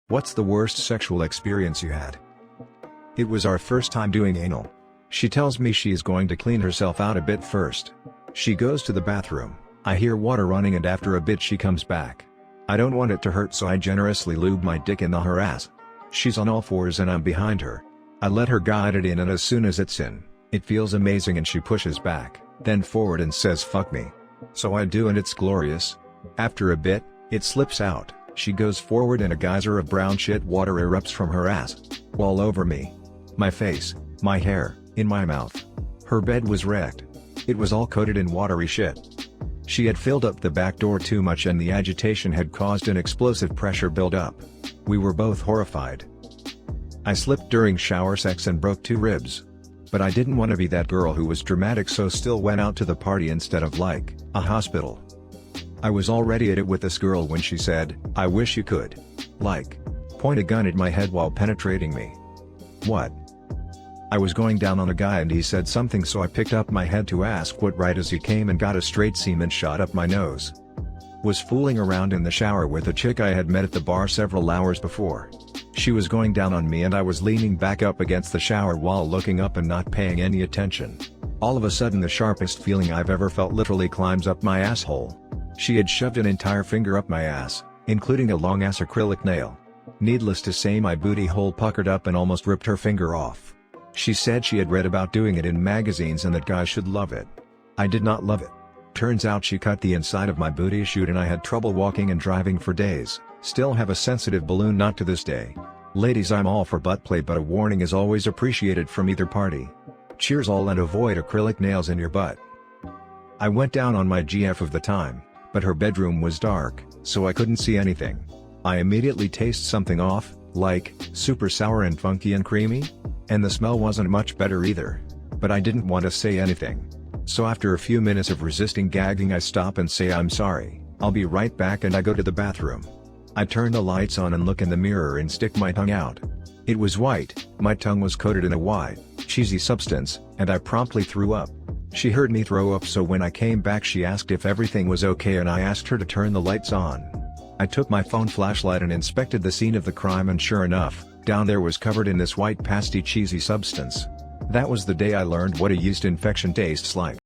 What's the worst sexual experience you had? It was our first time doing anal. She tells me she is going to clean herself out a bit first. She goes to the bathroom, I hear water running and after a bit she comes back. I don't want it to hurt so I generously lube my dick in her ass. She's on all fours and I'm behind her. I let her guide it in and as soon as it's in, it feels amazing and she pushes back, then forward and says fuck me. So I do and it's glorious. After a bit, it slips out, she goes forward and a geyser of brown shit water erupts from her ass. All over me. My face, my hair, in my mouth. Her bed was wrecked. It was all coated in watery shit. She had filled up the back door too much and the agitation had caused an explosive pressure build-up. We were both horrified. I slipped during shower sex and broke 2 ribs. But I didn't want to be that girl who was dramatic so still went out to the party instead of like, a hospital. I was already at it with this girl when she said, I wish you could. Like. Point a gun at my head while penetrating me. What? I was going down on a guy and he said something so I picked up my head to ask what right as he came and got a straight semen shot up my nose. Was fooling around in the shower with a chick I had met at the bar several hours before. She was going down on me and I was leaning back up against the shower while looking up and not paying any attention. All of a sudden the sharpest feeling I've ever felt literally climbs up my asshole. She had shoved an entire finger up my ass, including a long ass acrylic nail. Needless to say my booty hole puckered up and almost ripped her finger off. She said she had read about doing it in magazines and that guys should love it. I did not love it. Turns out she cut the inside of my booty chute and I had trouble walking and driving for days, still have a sensitive balloon knot to this day. Ladies, I'm all for butt play but a warning is always appreciated from either party. Cheers all and avoid acrylic nails in your butt. I went down on my GF of the time, but her bedroom was dark, so I couldn't see anything. I immediately taste something off, like, super sour and funky and creamy? And the smell wasn't much better either. But I didn't want to say anything. So after a few minutes of resisting gagging I stop and say I'm sorry, I'll be right back and I go to the bathroom. I turn the lights on and look in the mirror and stick my tongue out. It was white, my tongue was coated in a white, cheesy substance, and I promptly threw up. She heard me throw up so when I came back she asked if everything was okay and I asked her to turn the lights on. I took my phone flashlight and inspected the scene of the crime and sure enough, down there was covered in this white pasty cheesy substance. That was the day I learned what a yeast infection tastes like.